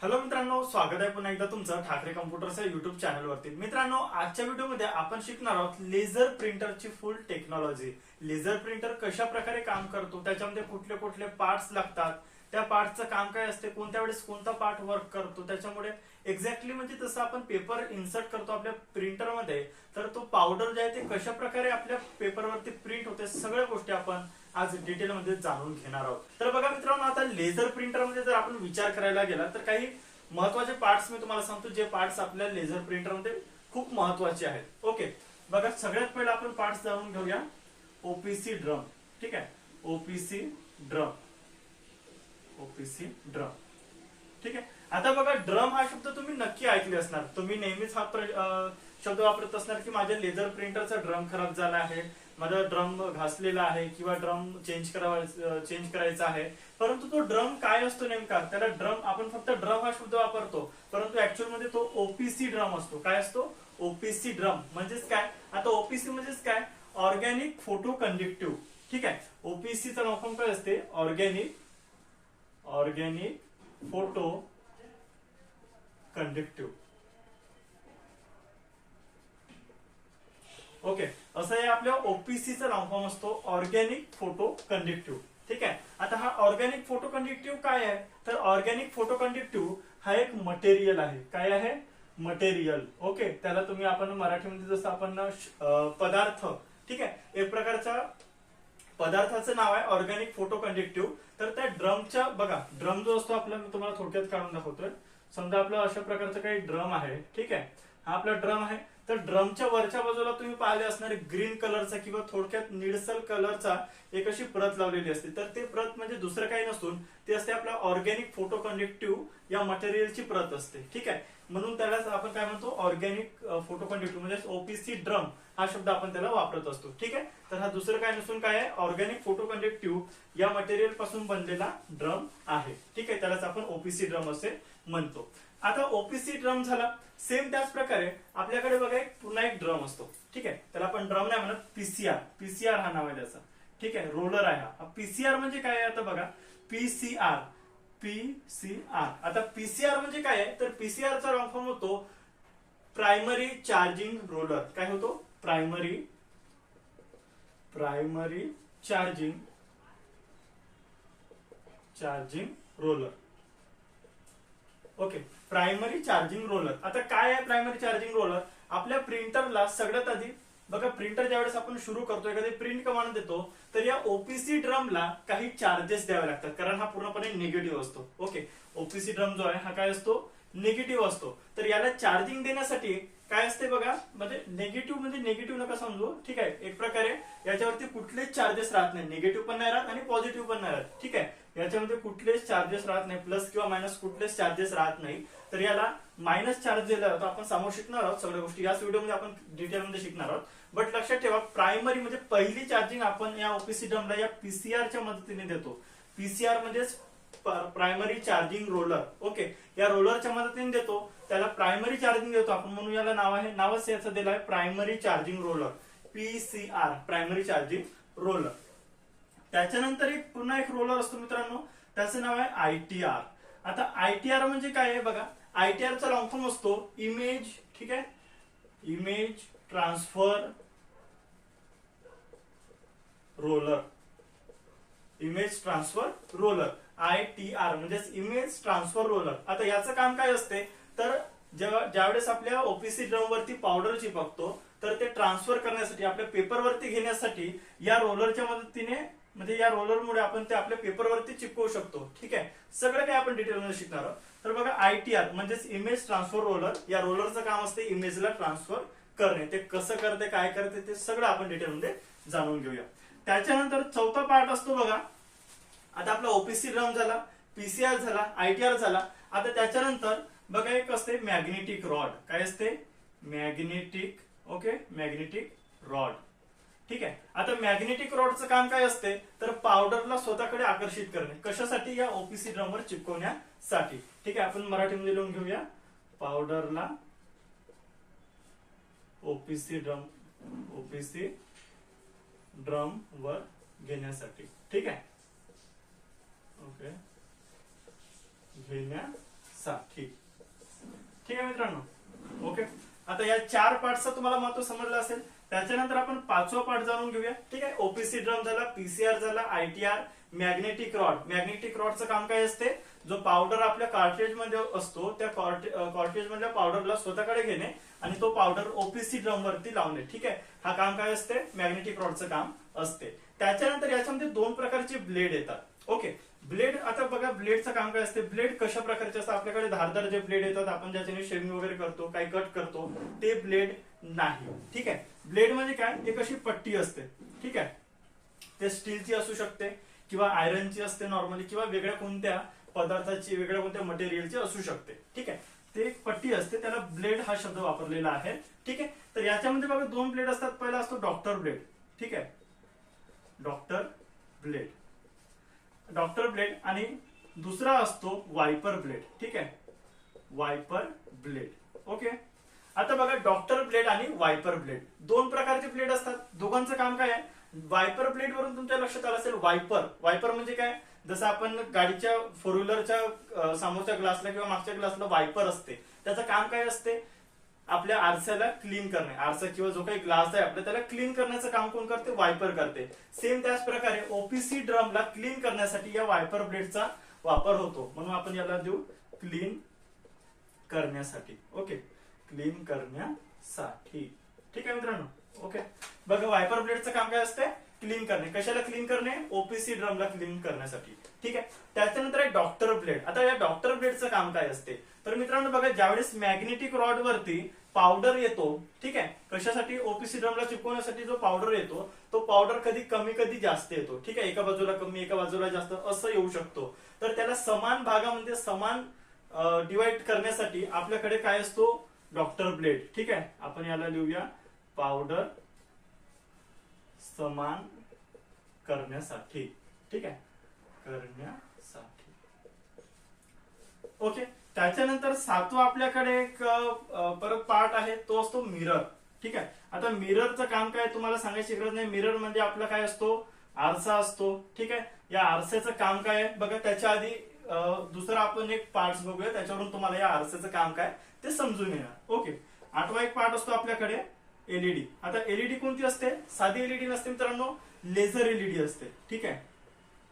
Hello मित्रांनो, स्वागत आहे पुन्हा एकदा तुमचं ठाकरे कम्प्युटरच्या युट्यूब चॅनलवरती. मित्रांनो, आजच्या व्हिडिओमध्ये आपण शिकणार आहोत लेझर प्रिंटरची फुल टेक्नॉलॉजी. लेझर प्रिंटर कशा प्रकारे काम करतो, त्याच्यामध्ये कुठले कुठले पार्ट्स लागतात, त्या पार्टचं काम काय असते, कोणत्या वेळेस कोणता पार्ट वर्क करतो, त्याच्यामुळे एक्झॅक्टली म्हणजे जसं आपण पेपर इन्सर्ट करतो आपल्या प्रिंटरमध्ये, तर तो पावडर जे आहे ते कशा प्रकारे आपल्या पेपरवरती प्रिंट होते, सगळ्या गोष्टी आपण आज डिटेल मध्ये जाणून घेणार आहोत. तर बघा मित्रांनो, आता लेझर प्रिंटर मध्ये जर आपण विचार करायला गेला तर काही महत्वाचे पार्ट्स मी तुम्हाला सांगतो, जे पार्ट्स आपल्या लेझर प्रिंटर मध्ये खूप महत्वाचे आहेत. ओके, बघा सगळ्यात पहिला आपण पार्ट्स जाणून घेऊया. OPC drum. ठीक आहे, ओपीसी ड्रम. OPC drum. ठीक आहे. आता बघा, ड्रम हा शब्द तुम्ही नक्की ऐकले असणार. तुम्ही नेहमीच हा शब्द वापरत असणार की माझ्या लेझर प्रिंटरचा ड्रम खराब झाला आहे, माझा ड्रम घासलेला आहे किंवा ड्रम चेंज करायचा आहे. परंतु तो ड्रम काय असतो नेमका, त्याला ड्रम आपण फक्त ड्रम हा शब्द वापरतो, परंतु ऍक्च्युअल मध्ये तो ओपीसी ड्रम असतो. काय असतो? OPC drum. म्हणजेच काय? आता ओपीसी म्हणजेच काय? Organic photo conductive. ठीक आहे, ओपीसीचं नाव काय असते? Organic photo conductive. ओके, असं हे आपल्या ओपीसीचं नाव फॉर्म असतो, ऑर्गॅनिक फोटो कंडक्टिव्ह. ठीक आहे. आता हा ऑर्गॅनिक फोटो कंडक्टिव्ह काय आहे? तर ऑर्गॅनिक फोटो कंडक्टिव्ह हा एक मटेरियल आहे. काय आहे? मटेरियल. ओके, त्याला तुम्ही आपण मराठीमध्ये जसं आपण पदार्थ. ठीक आहे, एक प्रकारचा पदार्थाचं नाव आहे ऑर्गॅनिक फोटो कंडक्टिव्ह. तर त्या ड्रमच्या बघा, ड्रम जो असतो आपला, मी तुम्हाला थोडक्यात काढून दाखवतोय. समजा आपलं अशा प्रकारचं काही ड्रम आहे. ठीक आहे, हा आपला ड्रम आहे. तर ड्रमच्या वरच्या बाजूला तुम्ही पाहिले असणार ग्रीन कलरचा किंवा थोडक्यात निळसर कलरचा एक अशी प्रत लावलेली असते. तर ते प्रत म्हणजे दुसरं काही नसून ते असते आपला ऑर्गॅनिक फोटो कंडक्टिव्ह या मटेरियलची प्रत असते. ठीक आहे, म्हणून त्यालाच आपण काय म्हणतो? ऑर्गॅनिक फोटो कंडक्टिव्ह म्हणजे ओपीसी ड्रम हा शब्द आपण त्याला वापरत असतो. ठीक आहे, तर हा दुसरं काय नसून काय आहे? ऑर्गॅनिक फोटो कंडक्टिव्ह या मटेरियल पासून बनलेला ड्रम आहे. ठीक आहे, त्यालाच आपण ओपीसी ड्रम असे म्हणतो. आता ओपीसी ड्रम झाला. सेम त्याच प्रकारे आपल्याकडे बघा पुन्हा एक ड्रम असतो. ठीक आहे, त्याला आपण ड्रम नाही म्हणत, पीसीआर. पीसीआर हा नाव आहे त्याचा. ठीक आहे, रोलर आहे हा. पीसीआर म्हणजे काय आहे? आता बघा, पीसीआर. आता पीसीआर म्हणजे काय आहे? तर पीसीआरचा लॉंग फॉर्म होतो प्रायमरी चार्जिंग रोलर. काय होतो? Primary charging roller. Okay, primary charging roller. आता काय आहे प्रायमरी चार्जिंग रोलर? आपल्या प्रिंटरला सगळ्यात आधी बघा, प्रिंटर ज्यावेळेस आपण सुरू करतो, एखादी प्रिंट कमांड देतो, तर या ओपीसी ड्रमला काही चार्जेस द्यावे लागतात, कारण हा पूर्णपणे निगेटिव्ह असतो. ओके, ओपीसी ड्रम जो आहे हा काय असतो? निगेटिव्ह असतो. तर याला चार्जिंग देण्यासाठी काय असते बघा, म्हणजे निगेटिव्ह नका समजू. ठीक आहे, एक प्रकारे याच्यावरती कुठलेच चार्जेस राहत नाही, निगेटिव्ह पण नाही राहत आणि पॉझिटिव्ह पण नाही राहत. ठीक आहे, याच्यामध्ये कुठलेच चार्जेस राहत नाही, प्लस किंवा मायनस कुठलेच चार्जेस राहत नाही. तर याला मायनस चार्ज दिला जातो. आपण समोर शिकणार आहोत सगळ्या गोष्टी, याच व्हिडिओमध्ये आपण डिटेलमध्ये शिकणार आहोत. बट लक्षात ठेवा, प्रायमरी म्हणजे पहिली चार्जिंग आपण या ओपीसी ड्रमला या पीसीआरच्या मदतीने देतो. पीसीआर म्हणजेच प्रायमरी चार्जिंग रोलर. ओके, या रोलरच्या मदतीने देतो, त्याला प्रायमरी चार्जिंग देतो आपण, म्हणून याला नावच याचं दिलं आहे primary charging roller. PCR, primary charging roller. त्याच्यानंतर पुन्हा एक रोलर असतो मित्रांनो, त्याचं नाव आहे आयटीआर. आता आयटीआर म्हणजे काय आहे बघा, आयटीआरचा लॉंग फॉर्म असतो इमेज. ठीक आहे, image transfer roller. Image transfer roller, ITR म्हणजेच इमेज ट्रान्सफर रोलर. आता याचं काम काय असते? तर ज्यावेळेस आपल्या ओपीसी ड्रम वरती पावडर चिपकतो, तर ते ट्रान्सफर करण्यासाठी, आपल्या पेपरवरती घेण्यासाठी या रोलरच्या मदतीने, म्हणजे या रोलरमुळे आपण ते आपल्या पेपरवरती चिपकवू शकतो. ठीक आहे, सगळं काही आपण डिटेलमध्ये शिकणार आहोत. तर बघा, आयटीआर म्हणजेच इमेज ट्रान्सफर रोलर. या रोलरचं काम असते इमेजला ट्रान्सफर करणे. ते कसं करते, काय करते, ते सगळं आपण डिटेलमध्ये जाणून घेऊया. त्याच्यानंतर चौथा पार्ट असतो बघा. आता आपला ओपीसी ड्रम झाला, पीसीआर झाला, आयटीआर झाला. आता त्याच्यानंतर बघा एक असते मॅग्नेटिक रॉड. काय असते? मॅग्नेटिक. Okay, magnetic rod. ठीक आहे, आता मॅग्नेटिक रॉडचं काम काय असते? तर पावडरला स्वतःकडे आकर्षित करणे. कशासाठी? या ओपीसी ड्रमवर चिपकवण्यासाठी. ठीक आहे, आपण मराठीमध्ये लिहून घेऊया. पावडरला ओपीसी ड्रम वर घेण्यासाठी. ठीक आहे, ओके, घेण्यासाठी. साठी. ठीक आहे मित्रांनो. ओके, आता या 4 पार्टचं तुम्हाला महत्व समजलं असेल. त्याच्यानंतर आपण 5वा पार्ट जाणून घेऊया. ठीक आहे, ओपीसी ड्रम झाला, पीसीआर झाला, आयटीआर, मॅग्नेटिक रॉड. मॅग्नेटिक रॉडचं काम काय असते, जो पावडर आपल्या कार्ट्रिज मध्ये असतो त्या कार्ट्रिज मधल्या पावडरला स्वतःकडे घेणे आणि तो पावडर ओपीसी ड्रम वरती लावणे. ठीक आहे, हा काम काय असते, मॅग्नेटिक रॉडचं काम असते. त्याच्यानंतर याच्यामध्ये 2 प्रकारचे ब्लेड येतात. ओके, ब्लेड, आता बघा ब्लेडचं काम काय असते. ब्लेड कशा प्रकारचे असतात, आपल्याकडे धारदार जे ब्लेड येतात, आपण ज्याच्याने शेविंग वगैरे करतो, काही कट करतो, ते ब्लेड नाही. ठीक आहे, ब्लेड म्हणजे काय, एक अशी पट्टी असते. ठीक आहे, ते स्टीलची असू शकते किंवा आयरनची असते नॉर्मली, किंवा वेगळ्या कोणत्या पदार्थाची, वेगळ्या कोणत्या मटेरियलची असू शकते. ठीक आहे, ते एक पट्टी असते, त्याला ब्लेड हा शब्द वापरलेला आहे. ठीक आहे, तर याच्यामध्ये बघा 2 ब्लेड असतात. पहिला असतो डॉक्टर ब्लेड. ठीक आहे, डॉक्टर ब्लेड, डॉक्टर ब्लेड, आणि दुसरा असतो वायपर ब्लेड. ठीक आहे, वायपर ब्लेड. ओके, आता बघा डॉक्टर ब्लेड आणि वायपर ब्लेड 2 प्रकारचे ब्लेड असतात. दोघांचं काम काय आहे, वायपर ब्लेड वरून तुमच्या लक्षात आलं असेल, वायपर, वायपर म्हणजे काय, जसं आपण गाडीच्या 4 व्हीलरच्या समोरच्या ग्लासला किंवा मागच्या ग्लासला वायपर असते, त्याचं काम काय असते, आपल्या आरशाला क्लीन करणे. आरसा किंवा जो काही ग्लास आहे आपला, त्याला क्लीन करण्याचं काम कोण करते, वायपर करते. सेम त्याच प्रकारे ओपीसी ड्रमला क्लीन करण्यासाठी या वायपर ब्लेडचा वापर होतो, म्हणून आपण याला देऊ क्लीन करण्यासाठी. ओके, क्लीन करण्यासाठी. ठीक आहे मित्रांनो. ओके, बघा वायपर ब्लेडचं काम काय असते, क्लीन करणे. कशाला क्लीन करणे, ओपीसी ड्रमला क्लीन करण्यासाठी. ठीक आहे, त्याच्यानंतर आहे डॉक्टर ब्लेड. आता या डॉक्टर ब्लेडचं काम काय असते, तर मित्रांनो बघा, ज्यावेळेस मॅग्नेटिक रॉड वरती पावडर येतो, ठीक आहे, कशासाठी, ओपीसी ड्रमला चिपकवण्यासाठी जो पावडर येतो, तो पावडर कधी कमी कधी जास्त येतो. ठीक आहे, एका बाजूला कमी एका बाजूला जास्त असं येऊ शकतो. तर त्याला समान भागामध्ये समान डिवाइड करण्यासाठी आपल्याकडे काय असतो, डॉक्टर ब्लेड. ठीक आहे, आपण याला लिहूया पावडर समान करण्यासाठी. ठीक आहे, करण्यासाठी. ओके, त्याच्यानंतर 7वा आपल्याकडे एक परत पार्ट आहे, तो असतो मिरर. ठीक आहे, आता मिररचं काम काय तुम्हाला सांगायची गरज नाही. मिरर म्हणजे आपला काय असतो, आरसा असतो. ठीक आहे, या आरशाचं काम काय आहे बघा. त्याच्या आधी दुसरा आपण एक पार्ट बघूया, त्याच्यावरून तुम्हाला या आरशाचं काम काय ते समजून येणार. ओके, 8वा एक पार्ट असतो आपल्याकडे एलईडी. आता एलईडी कोणती असते, साधी एलईडी नसते मित्रांनो, लेझर एलईडी असते. ठीक आहे,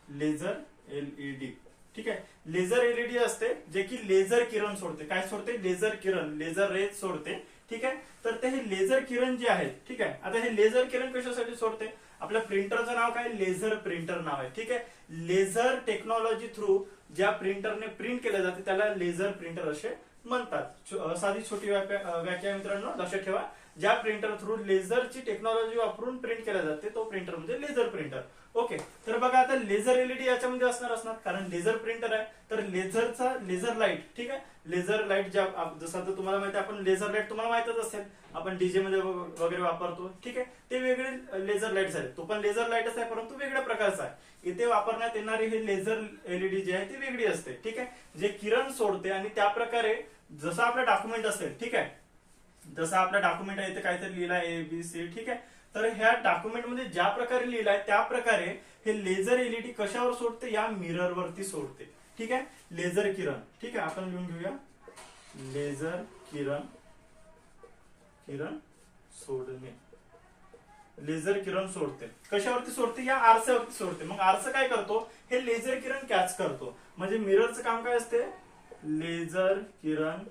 लेझर एलईडी. ठीक आहे, लेझर एलईडी असते जे की लेझर किरण सोडते. काय सोडते, लेझर किरण, लेझर रेज सोडते. ठीक आहे, तर ते हे लेझर किरण जे आहेत, ठीक आहे, आता हे लेझर किरण कशासाठी सोडते, आपल्या प्रिंटरचं नाव काय, लेझर प्रिंटर नाव आहे. ठीक आहे, लेझर टेक्नॉलॉजी थ्रू ज्या प्रिंटरने प्रिंट केलं जाते त्याला लेझर प्रिंटर असे म्हणतात. साधी छोटी व्याख्या मित्रांनो लक्षात ठेवा, ज्या प्रिंटर थ्रू लेझरची टेक्नॉलॉजी वापरून प्रिंट केल्या जाते तो प्रिंटर म्हणजे लेझर प्रिंटर. ओके, तर बघा आता लेझर एलईडी याच्यामध्ये असणार कारण लेझर प्रिंटर आहे, तर लेझरचा लेझर लाईट. ठीक आहे, लेझर लाईट ज्या जसं आता तुम्हाला माहिती आहे, आपण लेझर लाईट तुम्हाला माहितच असेल, आपण डीजे मध्ये वगैरे वापरतो. ठीक आहे, ते वेगळे लेझर लाईट आहेत, तो पण लेझर लाईटच आहे परंतु वेगळ्या प्रकारचा आहे. इथे वापरण्यात येणारी हे लेझर एलईडी जी आहे ती वेगळी असते. ठीक आहे, जे किरण सोडते आणि त्या प्रकारे जसं आपलं डॉक्युमेंट असेल, ठीक आहे, जसं आपलं डॉक्युमेंट आहे इथे काहीतरी लिहिलं ABC. ठीक आहे, तर ह्या डॉक्युमेंट मध्ये ज्या प्रकारे लिहिलंय त्या प्रकारे हे लेझर एलईडी कशावर सोडते, या मिरर वरती सोडते. ठीक आहे, लेझर किरण. ठीक आहे, आपण लिहून घेऊया लेझर किरण, किरण सोडणे. लेझर किरण सोडते, कशावरती सोडते, या आरशावरती सोडते. मग आरसा काय करतो, हे लेझर किरण कॅच करतो. म्हणजे मिररचं काम काय असते, लेझर किरण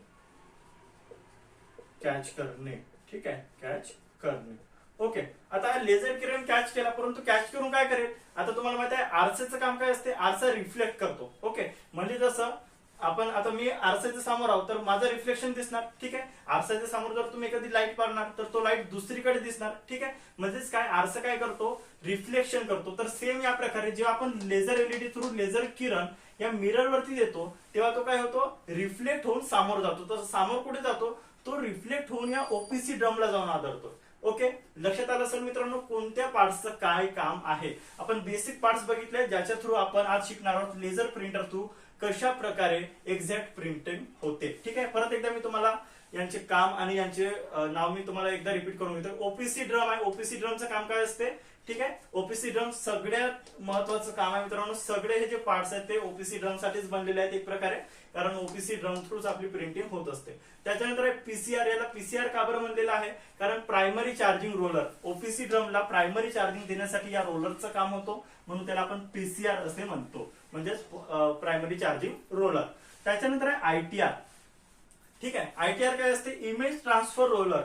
कॅच करणे. ठीक आहे, कॅच करणे. ओके, आता हा लेझर किरण कॅच केला, परंतु कॅच करून काय करेल, आता तुम्हाला माहिती आहे आरशाचं काम काय असते, आरसा रिफ्लेक्ट करतो. ओके, म्हणजे जसं आपण आता मी आरशाच्या समोर आहोत तर माझं रिफ्लेक्शन दिसणार. ठीक आहे, आरशाच्या समोर जर तुम्ही एखादी लाईट मारणार तर तो लाईट दुसरीकडे दिसणार. ठीक आहे, म्हणजेच काय, आरसा काय करतो, रिफ्लेक्शन करतो. तर सेम या प्रकारे जेव्हा आपण लेझर एलईडी थ्रू लेझर किरण या मिरर वरती देतो तेव्हा तो काय होतो, रिफ्लेक्ट होऊन समोर जातो. तर समोर कुठे जातो, तो रिफ्लेक्ट होऊन या ओपीसी ड्रमला जाऊन आदळतो. ओके, लक्षात आलं असेल मित्रांनो कोणत्या पार्ट्सचं काय काम आहे. आपण बेसिक पार्ट्स बघितले ज्याच्या थ्रू आपण आज शिकणार आहोत लेझर प्रिंटर थ्रू कशा प्रकारे एक्झॅक्ट प्रिंटिंग होते. ठीक आहे, परत एकदा मी तुम्हाला यांचे काम आणि यांचे नाव मी तुम्हाला एकदा रिपीट करून घेतो. ओपीसी ड्रम आहे, ओपीसी ड्रमचं काम काय असते, ठीक आहे. ओपीसी ड्रम सगळ्यात महत्वाचं काम आहे मित्रांनो. सगळे हे जे पार्ट्स आहेत ते ओपीसी ड्रम साठीच बनलेले आहेत एक प्रकारे, कारण ओपीसी ड्रम थ्रूच आपली प्रिंटिंग होत असते. त्याच्यानंतर पीसीआर, याला पीसीआर का बरं म्हणलेलं आहे, कारण प्रायमरी चार्जिंग रोलर. ओपीसी ड्रमला प्रायमरी चार्जिंग देण्यासाठी या रोलरचं काम होतं, म्हणून त्याला आपण पीसीआर असे म्हणतो, म्हणजेच प्रायमरी चार्जिंग रोलर. त्याच्यानंतर आहे आयटीआर. ठीक आहे. आयटीआर काय असते, image transfer roller.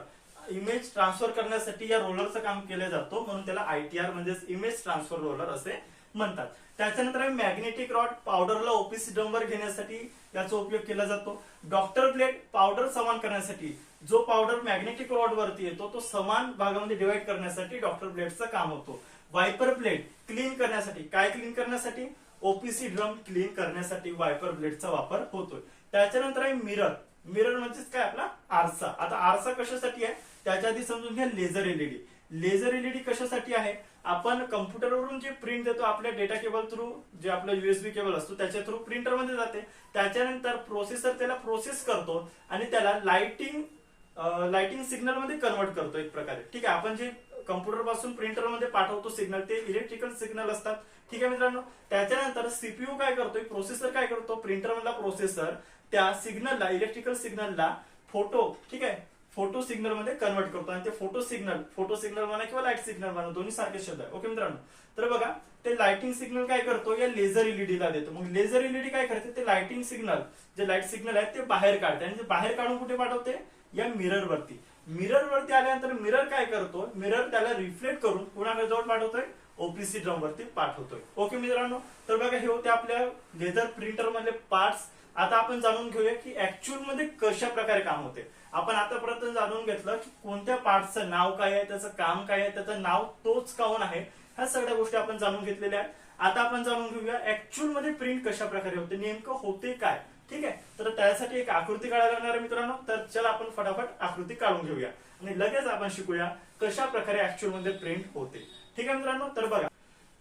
Image transfer करण्यासाठी या रोलरचं काम केलं जातं, म्हणून त्याला आयटीआर म्हणजेच इमेज ट्रान्सफर रोलर असे म्हणतात. त्याच्यानंतर आहे मॅग्नेटिक रॉड. पावडरला ओपीसी ड्रमवर घेण्यासाठी याचा उपयोग केला जातो. डॉक्टर ब्लेड, पावडर समान करण्यासाठी. जो पावडर मॅग्नेटिक रॉड वरती येतो तो समान भागामध्ये डिवाइड करण्यासाठी डॉक्टर ब्लेडचं काम होतो. वायपर ब्लेड, क्लीन करण्यासाठी. काय क्लीन करण्यासाठी, ओपीसी ड्रम क्लीन करण्यासाठी वायपर ब्लेडचा वापर होतोय. त्याच्यानंतर आहे मिरर. मिरर म्हणजेच काय, आपला आरसा. आता आरसा कशासाठी आहे त्याच्या आधी समजून घ्या. Laser LED. लेझर एलईडी कशासाठी आहे, आपण कम्प्युटरवरून जे प्रिंट देतो आपल्या डेटा केबल थ्रू, जे आपलं युएसबी केबल असतो त्याच्या थ्रू प्रिंटर मध्ये जाते. त्याच्यानंतर प्रोसेसर त्याला प्रोसेस करतो आणि त्याला लाइटिंग सिग्नल मध्ये कन्वर्ट करतो एक प्रकारे. ठीक आहे. आपण जे कम्प्युटर पासून प्रिंटर मध्ये पाठवतो सिग्नल ते इलेक्ट्रिकल सिग्नल असतात. ठीक आहे मित्रांनो. त्याच्यानंतर सीपीयू काय करतोय, प्रोसेसर काय करतो, प्रिंटर मधला प्रोसेसर त्या सिग्नलला, इलेक्ट्रिकल सिग्नलला फोटो, ठीक आहे, फोटो सिग्नल मध्ये कन्वर्ट करतो. आणि ते फोटो सिग्नल म्हणा किंवा लाईट सिग्नल म्हणा, दोन्ही सारखे शब्द आहे. ओके मित्रांनो. तर बघा, ते लाइटिंग सिग्नल काय करतो, या लेझर एलईडी ला देतो. मग लेझर एलईडी काय करते, ते लाइटिंग सिग्नल, जे लाईट सिग्नल आहे ते बाहेर काढते आणि ते बाहेर काढून कुठे पाठवते, या मिरर वरती. मिरर वरती आल्यानंतर मिरर काय करतो, मिरर त्याला रिफ्लेक्ट करून कुणाकडे जवळ पाठवतोय, ओपीसी ड्रम वरती पाठवतोय. ओके मित्रांनो. तर बघा, हे होते आपल्या लेझर प्रिंटर मधले पार्ट्स. आता आपण जाणून घेऊया की ऍक्च्युअल मध्ये कशा प्रकारे काम होते. आपण आतापर्यंत जाणून घेतलं की कोणत्या पार्टचं नाव काय आहे, त्याचं काम काय आहे, त्याचं नाव तोच काऊन आहे, ह्या सगळ्या गोष्टी आपण जाणून घेतलेल्या आहेत. आता आपण जाणून घेऊया ऍक्च्युअल मध्ये प्रिंट कशा प्रकारे होते, नेमकं होते काय. ठीक आहे. तर त्यासाठी एक आकृती काढायला लागणार आहे मित्रांनो. तर चला आपण फटाफट आकृती काढून घेऊया आणि लगेच आपण शिकूया कशा प्रकारे ऍक्च्युअल मध्ये प्रिंट होते. ठीक आहे मित्रांनो.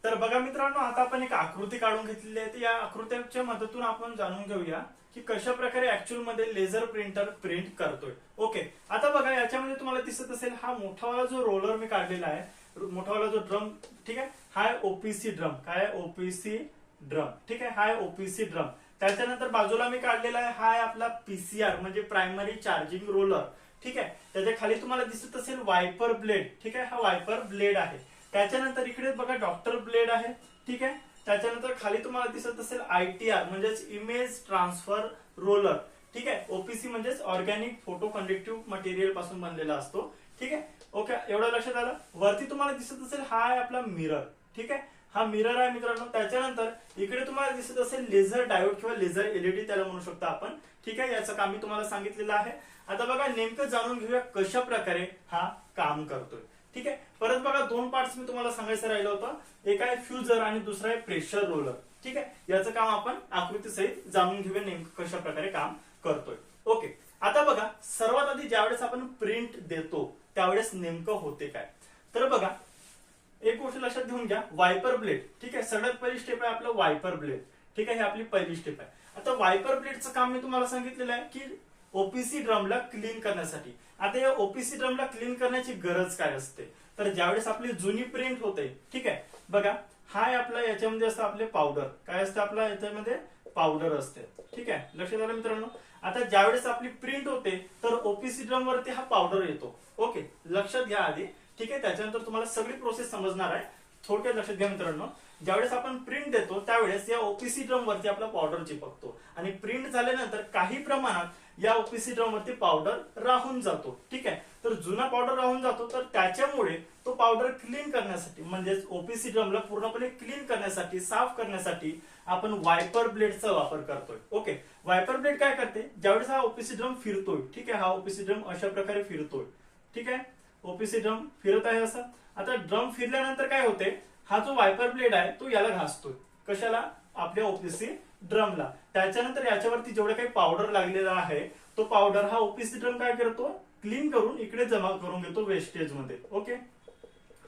तर बघा मित्रांनो, आता आपण एक आकृती काढून घेतलेली आहे. या आकृत्याच्या मदतीतून आपण जाणून घेऊया की कशा प्रकारे ऍक्च्युअल मध्ये लेझर प्रिंटर प्रिंट करतोय. ओके. आता बघा, याच्यामध्ये तुम्हाला दिसत असेल हा मोठावाला जो रोलर मी काढलेला आहे, मोठावाला जो ड्रम. ठीक आहे. हा आहे ओपीसी ड्रम. काय आहे, ओपीसी ड्रम. ठीक आहे. हा आहे ओपीसी ड्रम. त्याच्यानंतर बाजूला मी काढलेला आहे, हा आहे आपला पीसीआर म्हणजे प्रायमरी चार्जिंग रोलर. ठीक आहे. त्याच्या खाली तुम्हाला दिसत असेल वायपर ब्लेड. ठीक आहे. हा वायपर ब्लेड आहे. त्याच्यानंतर इकडे बघा डॉक्टर ब्लेड आहे. ठीक आहे. त्याच्यानंतर खाली तुम्हाला दिसत असेल आयटीआर म्हणजेच इमेज ट्रान्सफर रोलर. ठीक आहे. ओपीसी म्हणजेच ऑर्गॅनिक फोटो कंडक्टिव्ह मटेरियल पासून बनलेला असतो. ठीक आहे. ओके. एवढं लक्षात आलं. वरती तुम्हाला दिसत असेल हा आहे आपला मिरर. ठीक आहे. हा मिरर आहे मित्रांनो. त्याच्यानंतर इकडे तुम्हाला दिसत असेल लेझर डायोड किंवा लेझर एलईडी त्याला म्हणू शकतो आपण. ठीक आहे. याचं काम मी तुम्हाला सांगितलेलं आहे. आता बघा, नेमकं जाणून घेऊया कशा प्रकारे हा काम करतोय. ठीक आहे. परत बघा, दोन पार्ट्स मी तुम्हाला सांगायचं राहिलं होतं. एक आहे फ्युजर आणि दुसरा आहे प्रेशर रोलर. ठीक आहे. याचं काम आपण आकृतीसहित जाणून घेऊया नेमकं कशा प्रकारे काम करतोय. ओके. आता बघा, सर्वात आधी ज्यावेळेस आपण प्रिंट देतो त्यावेळेस नेमकं होते काय. तर बघा, एक गोष्ट लक्षात घेऊन घ्या, वायपर ब्लेड. ठीक आहे. सगळ्यात पहिली स्टेप आहे आपलं वायपर ब्लेड. ठीक आहे. ही आपली पहिली स्टेप आहे. आता वायपर ब्लेडचं काम मी तुम्हाला सांगितलेलं आहे की ओपीसी ड्रमला क्लीन करण्यासाठी. आता या ओपीसी ड्रमला क्लीन करण्याची गरज काय असते, तर ज्यावेळेस आपली जुनी प्रिंट होते. ठीक आहे. बघा, हा आपला याच्यामध्ये असतं आपले पावडर. काय असतं आपला याच्यामध्ये, पावडर असते. ठीक आहे. लक्षात आलं मित्रांनो. आता ज्यावेळेस आपली प्रिंट होते तर ओपीसी ड्रम वरती हा पावडर येतो. ओके. लक्षात घ्या आधी. ठीक आहे. त्याच्यानंतर तुम्हाला सगळी प्रोसेस समजणार आहे. थोडक्यात लक्षात घ्या मित्रांनो. ज्यावेळेस आपण प्रिंट देतो त्यावेळेस या ओपीसी ड्रम वरती आपला पावडर चिपकतो आणि प्रिंट झाल्यानंतर काही प्रमाणात या ओपीसी ड्रम वरती पावडर राहून जातो. ठीक आहे. तर जुना पावडर राहून जातो, तर त्याच्यामुळे तो पावडर क्लीन करण्यासाठी म्हणजेच ओपीसी ड्रमला पूर्णपणे क्लीन करण्यासाठी, साफ करण्यासाठी आपण वायपर ब्लेडचा वापर करतोय. ओके. वायपर ब्लेड काय करते, ज्यावेळेस हा ओपीसी ड्रम फिरतोय. ठीक आहे. हा ओपीसी ड्रम अशा प्रकारे फिरतोय. ठीक आहे. ओपीसी ड्रम फिरत आहे असं. आता ड्रम फिरल्यानंतर काय होते, हा जो वायपर ब्लेड आहे तो याला घासतोय. कशाला, आपल्या ओपीसी ड्रमला. त्याच्यानंतर याच्यावरती जेवढं काही पावडर लागलेला आहे तो पावडर हा ओपीसी ड्रम काय करतो, क्लीन करून इकडे जमा करून घेतो वेस्टेज मध्ये. ओके.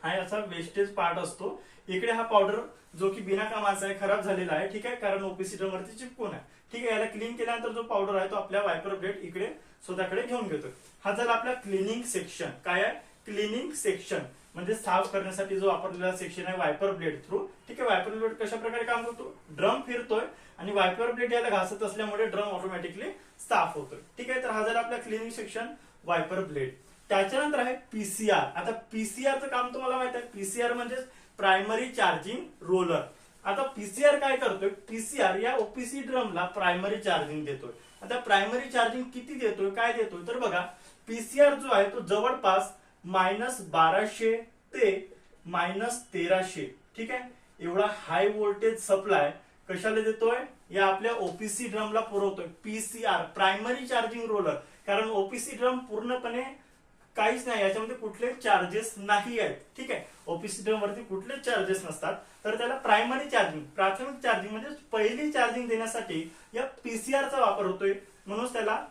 हा याचा वेस्टेज पार्ट असतो. इकडे हा पावडर जो की बिना कामाचा आहे, खराब झालेला आहे. ठीक आहे. कारण ओपीसी ड्रम वरती चिपकून आहे. ठीक आहे. याला क्लीन केल्यानंतर जो पावडर आहे तो आपल्या वायपर ब्लेड इकडे स्वतःकडे घेऊन घेतो. हा झाला आपला क्लिनिंग सेक्शन. काय आहे, क्लिनिंग सेक्शन म्हणजे साफ करण्यासाठी जो वापरलेला सेक्शन आहे वायपर ब्लेड थ्रू. ठीक आहे, वायपर ब्लेड कशा प्रकारे काम करतो, ड्रम फिरतोय आणि वायपर ब्लेड याला घासत असल्यामुळे ड्रम ऑटोमॅटिकली साफ होतोय. ठीक आहे, तर हा झाला आपला क्लिनिंग सेक्शन वायपर ब्लेड. त्याच्यानंतर आहे पीसीआर. आता पीसीआरचं काम तुम्हाला माहित आहे, पीसीआर म्हणजे प्रायमरी चार्जिंग रोलर. आता पीसीआर काय करतोय, पीसीआर या ओपीसी ड्रमला प्रायमरी चार्जिंग देतोय. आता प्रायमरी चार्जिंग किती देतोय, काय देतोय, तर बघा पीसीआर जो आहे तो जवळपास -1200 ते -1300. ठीक आहे, एवढा हाय व्होल्टेज सप्लाय कशाला देतोय, या आपल्या ओपीसी ड्रमला पुरवतोय. पीसीआर प्रायमरी चार्जिंग रोलर, कारण ओपीसी ड्रम पूर्णपणे काहीच नाही, याच्यामध्ये कुठले चार्जेस नाही आहेत. ठीक आहे, ओपीसी ड्रम वरती कुठले चार्जेस नसतात, तर त्याला प्रायमरी चार्जिंग प्राथमिक चार्जिंग म्हणजे पहिली चार्जिंग देण्यासाठी या पीसीआरचा वापर होतोय, म्हणून त्याला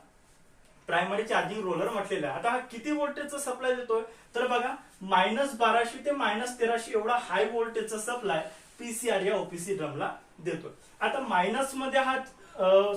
प्रायमरी चार्जिंग रोलर म्हटलेलं आहे. आता हा किती व्होल्टेजचा सप्लाय देतोय, तर बघा -1200 ते -1300 एवढा हाय व्होल्टेजचा सप्लाय पीसीआर या ओपीसी ड्रमला देतोय. आता मायनस मध्ये हा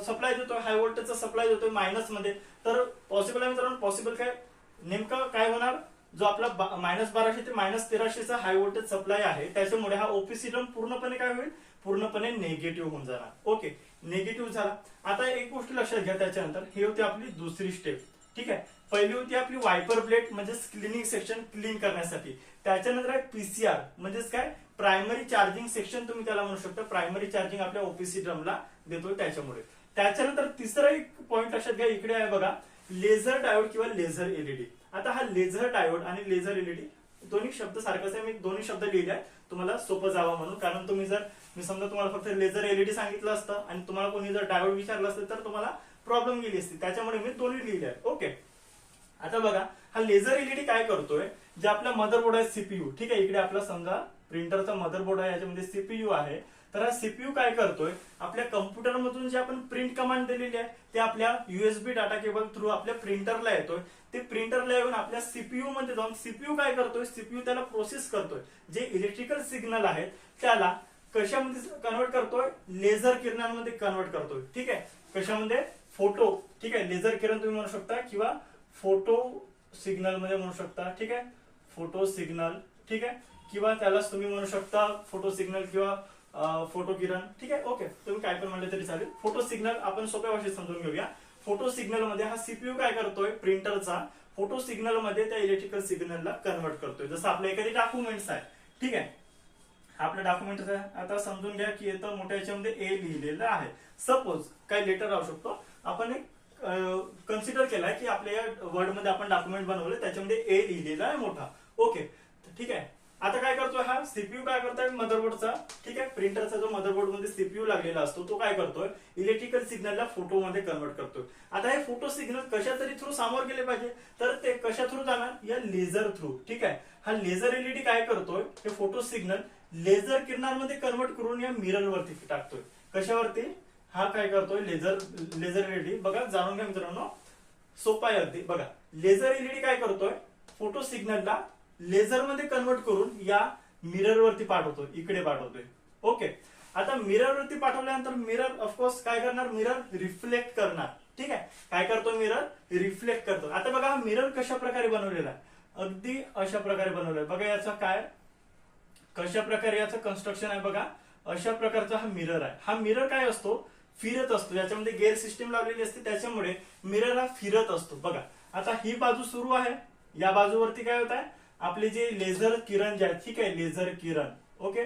सप्लाय देतोय, हाय व्होल्टेजचा सप्लाय देतोय मायनस मध्ये, तर पॉसिबल आहे मित्रांनो. पॉसिबल काय नेमकं काय होणार, जो आपला -1200 ते -1300चा हाय व्होल्टेज सप्लाय आहे त्याच्यामुळे हा ओपीसी ड्रम पूर्णपणे काय होईल, पूर्णपणे निगेटिव्ह होऊन जाणार. ओके, निगेटिव्ह झाला. आता एक गोष्ट लक्षात घ्या, त्याच्यानंतर ही होती आपली दुसरी स्टेप. ठीक आहे, पहिली होती आपली वायपर ब्लेड म्हणजे क्लिनिंग सेक्शन क्लीन करण्यासाठी. त्याच्यानंतर आहे पीसीआर म्हणजेच काय, प्रायमरी चार्जिंग सेक्शन तुम्ही त्याला म्हणू शकता. प्रायमरी चार्जिंग आपल्या ओपीसी ड्रमला देतोय त्याच्यामुळे. त्याच्यानंतर तिसरा एक पॉईंट लक्षात घ्या, इकडे आहे बघा लेझर डायोड किंवा लेझर एलईडी. आता हा लेझर डायोड आणि लेझर एलईडी दोन्ही शब्द सारखाच आहे, मी दोन्ही शब्द लिहिले आहेत तुम्हाला सोपं जावं म्हणून. कारण तुम्ही जर मी समजा तुम्हाला फक्त लेझर एलईडी सांगितलं असतं आणि तुम्हाला कोणी जर डायोड विचारलं असतं तर तुम्हाला प्रॉब्लेम गेली असती, त्याच्यामुळे मी दोन्ही लिहिले आहेत. ओके, आता बघा हा लेझर एलईडी काय करतोय, जे आपला मदरबोर्ड आहे सीपीयू. ठीक आहे, इकडे आपला समजा प्रिंटरचा मदरबोर्ड आहे, याच्यामध्ये सीपीयू आहे. तर हा सीपीयू काय करतोय, आपल्या कम्प्युटर मधून जे आपण प्रिंट कमांड दिलेली आहे ते आपल्या युएसबी डाटा केबल थ्रू आपल्या प्रिंटरला येतोय. ते प्रिंटरला येऊन आपल्या सीपीयू मध्ये जाऊन सीपीयू काय करतोय, सीपीयू त्याला प्रोसेस करतोय. जे इलेक्ट्रिकल सिग्नल आहेत त्याला कशामध्ये कन्वर्ट करतोय, लेझर किरणांमध्ये कन्वर्ट करतोय. ठीक आहे, कशामध्ये, फोटो. ठीक आहे, लेझर किरण तुम्ही म्हणू शकता किंवा फोटो सिग्नल मध्ये म्हणू शकता. ठीक आहे, फोटो सिग्नल. ठीक आहे, किंवा त्यालाच तुम्ही म्हणू शकता फोटो सिग्नल किंवा फोटो किरण. ठीक आहे, ओके, तुम्ही काय पण म्हणले तरी चालेल. फोटो सिग्नल आपण सोप्या भाषेत समजून घेऊया. फोटो सिग्नल मध्ये हा सीपीयू काय करतोय, प्रिंटरचा फोटो सिग्नल मध्ये त्या इलेक्ट्रिकल सिग्नलला कन्वर्ट करतोय. जसं आपल्या एखादी डॉक्युमेंट्स आहे. ठीक आहे, आपलं डॉक्युमेंट आहे. आता समजून घ्या की इथं मोठ्या याच्यामध्ये ए लिहिलेलं आहे. सपोज काय लेटर राहू शकतो, आपण एक कन्सिडर केलाय की आपल्या वर्ड मध्ये आपण डॉक्युमेंट बनवलं, त्याच्यामध्ये ए लिहिलेला आहे मोठा. ओके, ठीक आहे. आता काय करतोय हा सीपीयू, काय करतोय मदरबोर्डचा. ठीक आहे, प्रिंटरचा जो मदरबोर्ड मध्ये सीपीयू लागलेला असतो तो काय करतोय, इलेक्ट्रिकल सिग्नलला फोटो मध्ये कन्वर्ट करतोय. आता हे फोटो सिग्नल कशा तरी थ्रू सामोर गेले पाहिजे, तर ते कशा थ्रू जाणार, या लेझर थ्रू. ठीक आहे, हा लेझर एलईडी काय करतोय, हे फोटो सिग्नल लेझर किरणांमध्ये कन्वर्ट करून या मिरर वरती टाकतोय. कशावरती, हा काय करतोय लेझर एलईडी. बघा जाणून घ्या मित्रांनो, सोपा आहे अगदी. बघा लेझर एलईडी काय करतोय, फोटो सिग्नलला लेझर मध्ये कन्वर्ट करून या मिरर वरती पाठवतोय, इकडे पाठवतोय. ओके, आता मिरर वरती पाठवल्यानंतर मिरर ऑफकोर्स काय करणार, मिरर रिफ्लेक्ट करणार. ठीक आहे, काय करतो, मिरर रिफ्लेक्ट करतो. आता बघा हा मिरर कशा प्रकारे बनवलेला आहे, अगदी अशा प्रकारे बनवलेला आहे. बघा याचा काय, कशा प्रकारे याचं कन्स्ट्रक्शन आहे. बघा अशा प्रकारचा हा मिरर आहे. हा मिरर काय असतो, फिरत असतो. याच्यामध्ये गेअर सिस्टीम लावलेली असते, त्याच्यामुळे मिरर हा फिरत असतो. बघा आता ही बाजू सुरू आहे, या बाजूवरती काय होत आहे, आपले जे लेझर किरण जे आहेत. ठीक आहे, लेझर किरण. ओके,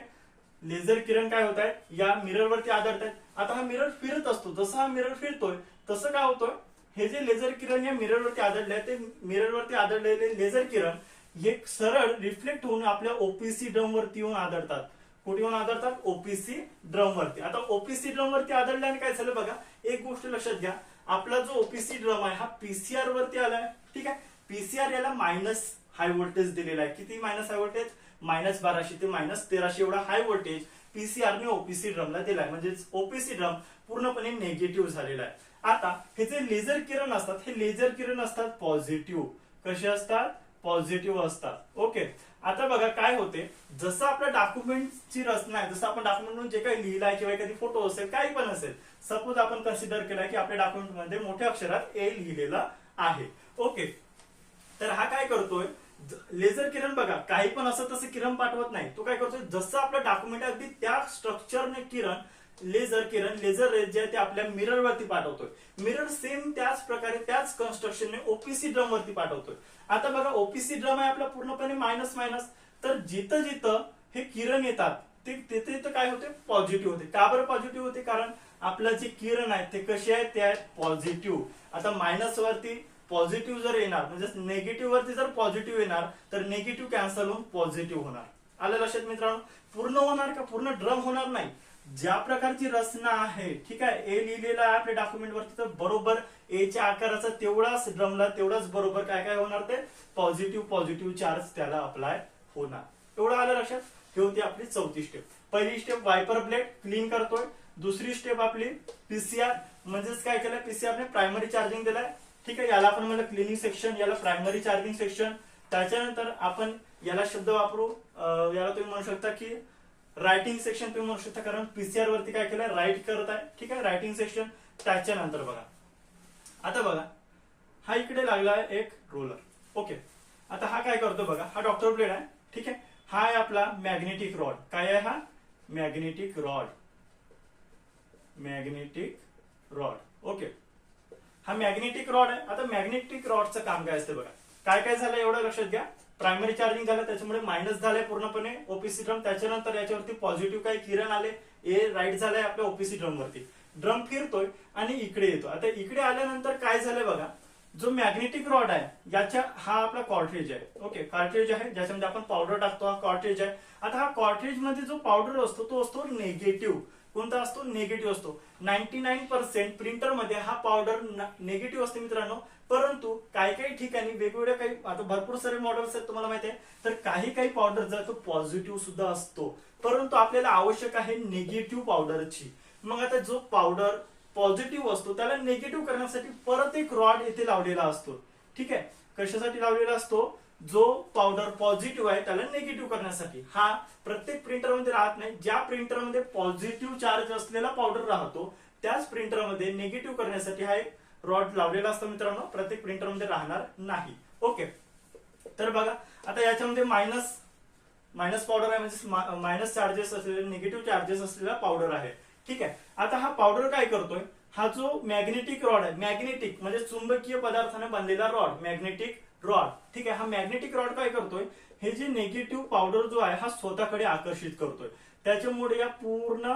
लेझर किरण काय होत आहेत, या मिरर वरती आदळत आहेत. आता हा मिरर फिरत असतो, जसं हा मिरर फिरतोय तसं काय होतोय, हे जे लेझर किरण या मिरर वरती आदळले आहेत, ते मिरर वरती आदळलेले लेझर किरण हे सरळ रिफ्लेक्ट होऊन आपल्या ओपीसी ड्रम वरती येऊन आदळतात. कुठे येऊन आदळतात, ओपीसी ड्रम वरती. आता ओपीसी ड्रम वरती आदळल्याने काय झालं, बघा एक गोष्ट लक्षात घ्या, आपला जो ओपीसी ड्रम आहे हा पीसीआर वरती आलाय. ठीक आहे, पीसीआर याला मायनस हाय व्होल्टेज दिलेला आहे. किती मायनस हाय व्होल्टेज, -1200 ते -1300 एवढा हाय व्होल्टेज पीसीआर ने ओपीसी ड्रमला दिलाय. म्हणजे ओपीसी ड्रम पूर्णपणे निगेटिव्ह झालेला आहे. आता हे जे लेझर किरण असतात, हे लेझर किरण असतात पॉझिटिव्ह. कसे असतात, पॉझिटिव्ह असतात. ओके, आता बघा काय होते, जसं आपल्या डॉक्युमेंटची रचना आहे, जसं आपण डॉक्युमेंट म्हणून जे काही लिहिलंय किंवा एखादी फोटो असेल, काही पण असेल, सपोज आपण कन्सिडर केलाय की आपल्या डॉक्युमेंट मध्ये मोठ्या अक्षरात ए लिहिलेला आहे. ओके, तर हा काय करतोय, लेझर किरण बघा काही पण असं तसं किरण पाठवत नाही, तो काय करतोय जसं आपलं डॉक्युमेंट अगदी त्या स्ट्रक्चरने लेझर रे जे ते आपल्या मिरर वरती पाठवतोय, मिरर सेम त्याच प्रकारे त्याच कन्स्ट्रक्शनने ओपीसी ड्रम वरती पाठवतोय. आता बघा ओपीसी ड्रम आहे आपला पूर्णपणे मायनस मायनस, तर जिथं जिथं हे किरण येतात तिथे तिथं काय होते पॉझिटिव्ह होते. का बरं पॉझिटिव्ह होते? कारण आपलं जे किरण आहेत ते कसे आहेत ते आहेत पॉझिटिव्ह. आता मायनस वरती पॉझिटिव्ह जर येणार म्हणजे निगेटिव्ह वरती जर पॉझिटिव्ह येणार तर निगेटिव्ह कॅन्सल होऊन पॉझिटिव्ह होणार. आलं लक्षात मित्रांनो? पूर्ण होणार का? पूर्ण ड्रम होणार नाही. ज्या प्रकारची रचना आहे ठीक आहे, ए लिहिलेला आहे आपल्या डॉक्युमेंट वरती, तर बरोबर एच्या आकाराचा तेवढाच ड्रमला तेवढाच बरोबर काय काय होणार ते पॉझिटिव्ह चार्ज त्याला अप्लाय होणार. एवढं आलं लक्षात? ही होती आपली चौथी स्टेप. पहिली स्टेप वायपर ब्लेड क्लीन करतोय. दुसरी स्टेप आपली पीसीआर म्हणजेच काय केलंय पीसीआर ने प्रायमरी चार्जिंग दिलाय. ठीक आहे, याला आपण म्हणलं क्लिनिंग सेक्शन, याला प्रायमरी चार्जिंग सेक्शन. त्याच्यानंतर आपण याला शब्द वापरू, याला तुम्ही म्हणू शकता की रायटिंग सेक्शन तुम्ही म्हणू शकता, कारण पीसीआर वरती काय केलंय राईट करत आहे. ठीक आहे, रायटिंग सेक्शन. त्याच्यानंतर बघा आता बघा हा इकडे लागला आहे एक रोलर. ओके, आता हा काय करतो बघा, हा डॉक्टर ब्लेड आहे. ठीक आहे, हा आहे आपला मॅग्नेटिक रॉड. काय आहे हा? Magnetic rod. ओके, हा मॅग्नेटिक रॉड आहे. आता मॅग्नेटिक रॉडचं काम काय असतं बघा. काय काय झालं एवढं लक्षात घ्या. प्रायमरी चार्जिंग झालं त्याच्यामुळे मायनस झालंय पूर्णपणे ओपीसी ड्रम. त्याच्यानंतर याच्यावरती पॉझिटिव्ह काही किरण आले, ए राईट झालंय आपल्या ओपीसी ड्रम वरती. ड्रम फिरतोय आणि इकडे येतो. आता इकडे आल्यानंतर काय झालंय बघा, जो मॅग्नेटिक रॉड आहे याच्या हा आपला कॉर्ट्रेज आहे. ओके, कार्ट्रेज आहे ज्याच्यामध्ये आपण पावडर टाकतो, हा कॉर्ट्रेज आहे. आता हा कॉर्ट्रेज मध्ये जो पावडर असतो तो असतो निगेटिव्ह. कोणता असतो? निगेटिव्ह असतो. 99% प्रिंटर मध्ये हा पावडर निगेटिव्ह असते मित्रांनो. परंतु काही काही ठिकाणी वेगवेगळ्या काही आता भरपूर सारे मॉडेल्स आहेत तुम्हाला माहिती आहे, तर काही काही पावडर जो तो पॉझिटिव्ह सुद्धा असतो. परंतु आपल्याला आवश्यक आहे निगेटिव्ह पावडरची. मग आता जो पावडर पॉझिटिव्ह असतो त्याला निगेटिव्ह करण्यासाठी परत एक रॉड इथे लावलेला असतो. ठीक आहे, कशासाठी लावलेला असतो? जो पावडर पॉझिटिव्ह आहे त्याला निगेटिव्ह करण्यासाठी. हा प्रत्येक प्रिंटरमध्ये राहत नाही. ज्या प्रिंटरमध्ये पॉझिटिव्ह चार्ज असलेला पावडर राहतो त्याच प्रिंटरमध्ये निगेटिव्ह करण्यासाठी हा एक रॉड लावलेला असतो मित्रांनो. प्रत्येक प्रिंटरमध्ये राहणार नाही. ओके, तर बघा आता याच्यामध्ये मायनस पावडर आहे म्हणजे मायनस चार्जेस असलेले निगेटिव्ह चार्जेस असलेला पावडर आहे. ठीक आहे, आता हा पावडर काय करतोय, हा जो मॅग्नेटिक रॉड आहे, मॅग्नेटिक म्हणजे चुंबकीय पदार्थाने बनलेला रॉड, मॅग्नेटिक रॉड. ठीक आहे, हा मॅग्नेटिक रॉड काय करतोय, हे जे निगेटिव्ह पावडर जो आहे हा स्वतःकडे आकर्षित करतोय. त्याच्यामुळे या पूर्ण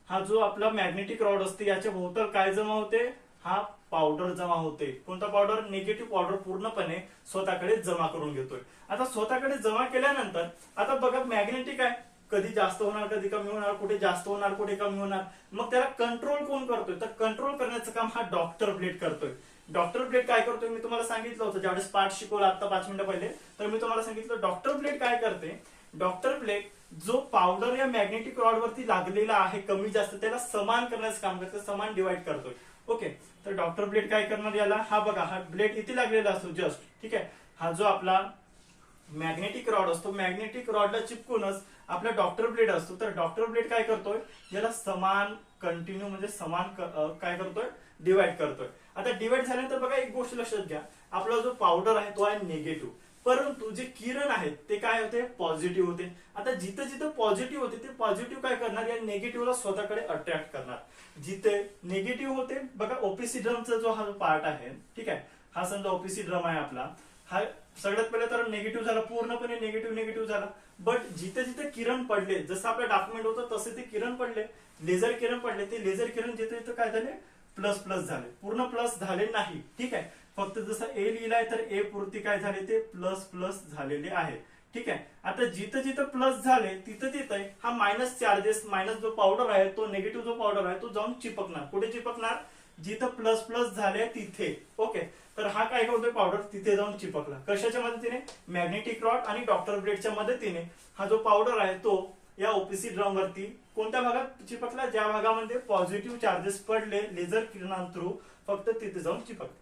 हा जो आपला मॅग्नेटिक रॉड असते याच्या भोवताल काय जमा होते, हा पावडर जमा होते. कोणता पावडर? निगेटिव्ह पावडर पूर्णपणे स्वतःकडे जमा करून घेतोय. आता स्वतःकडे जमा केल्यानंतर आता बघा मॅग्नेटिक आहे, कधी जास्त होणार कधी कमी होणार, कुठे जास्त होणार कुठे कमी होणार. मग त्याला कंट्रोल कोण करतोय? तर कंट्रोल करण्याचं काम हा डॉक्टर ब्लेड करतोय. डॉक्टर ब्लेड काय करतोय मी तुम्हाला सांगितलं होतं ज्यावेळेस पाठ शिकवला आता 5 मिनिटं पहिले, तर मी तुम्हाला सांगितलं डॉक्टर ब्लेड काय करते. डॉक्टर ब्लेड जो पावडर या मॅग्नेटिक रॉड वरती लागलेला आहे कमी जास्त त्याला समान करण्याचं काम करते, समान डिवाइड करतोय. ओके, तर डॉक्टर ब्लेड काय करणार याला, हा बघा हा ब्लेड इथे लागलेला असतो जस्ट. ठीक आहे, हा जो आपला मॅग्नेटिक रॉड असतो, मॅग्नेटिक रॉडला चिपकूनच आपला डॉक्टर ब्लेड असतो. तर डॉक्टर ब्लेड काय करतोय, याला समान कंटिन्यू म्हणजे समान काय करतोय, डिवाइड करतोय. आता डिवाइड झाल्यानंतर बघा एक गोष्ट लक्षात घ्या, आपला जो पावडर आहे तो आहे निगेटिव्ह, परंतु जे किरण आहेत ते काय होते, पॉझिटिव्ह होते. आता जिथे जिथे पॉझिटिव्ह होते ते पॉझिटिव्ह काय करणार, या निगेटिव्हला स्वतःकडे अट्रॅक्ट करणार. जिथे निगेटिव्ह होते बघा ओपीसी ड्रमचा जो हा पार्ट आहे, ठीक आहे, हा समजा ओपीसी ड्रम आहे आपला, हा सगळ्यात पहिले तर निगेटिव्ह झाला, पूर्णपणे निगेटिव्ह झाला. बट जिथे जिथे किरण पडले, जसं आपलं डॉक्युमेंट होतं तसे ते किरण पडले, लेझर किरण पडले, ते लेझर किरण जिथे जिथे काय झाले, प्लस प्लस झाले. पूर्ण प्लस झाले नाही. ठीक आहे, फक्त जसं ए लिहिलाय तर ए पुरती काय झाले, ते प्लस प्लस झालेले आहे. ठीक आहे, आता जिथं जिथं प्लस झाले तिथं तिथं हा मायनस चार्जेस, मायनस जो पावडर आहे तो, निगेटिव्ह जो पावडर आहे तो जाऊन चिपकणार. कुठे चिपकणार, जिथं प्लस प्लस झाले तिथे. ओके, तर हा काय करतोय, पावडर तिथे जाऊन चिपकला. कशाच्या मदतीने, मॅग्नेटिक रॉड आणि डॉक्टर ब्लेडच्या मदतीने हा जो पावडर आहे तो या ओपीसी ड्रम वरती कोणत्या भागात चिपकला, ज्या भागामध्ये पॉझिटिव्ह चार्जेस पडले लेझर किरणां थ्रू, फक्त तिथे जाऊन चिपकला.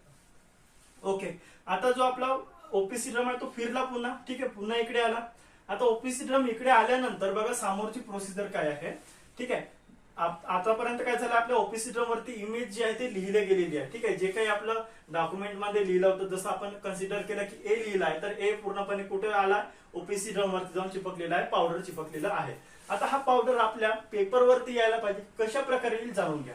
ओके, आता जो आपला ओपीसी ड्रम आहे तो फिरला पुन्हा. ठीक आहे, पुन्हा इकडे आला. आता ओपीसी ड्रम इकडे आल्यानंतर बघा समोरची प्रोसिजर काय आहे. ठीक आहे, आतापर्यंत काय झालं, आपल्या ओपीसी ड्रम वरती इमेज जी आहे ते लिहिले गेलेली आहे. ठीक आहे, जे काही आपलं डॉक्युमेंट मध्ये लिहिलं होतं, जसं आपण कन्सिडर केलं की ए लिहिला आहे, तर ए पूर्णपणे कुठे आला, ओपीसी ड्रम वरती जाऊन चिपकलेला आहे, पावडर चिपकलेला आहे. आता हा पावडर आपल्या पेपर वरती यायला पाहिजे, कशा प्रकारे येईल जाणून घ्या.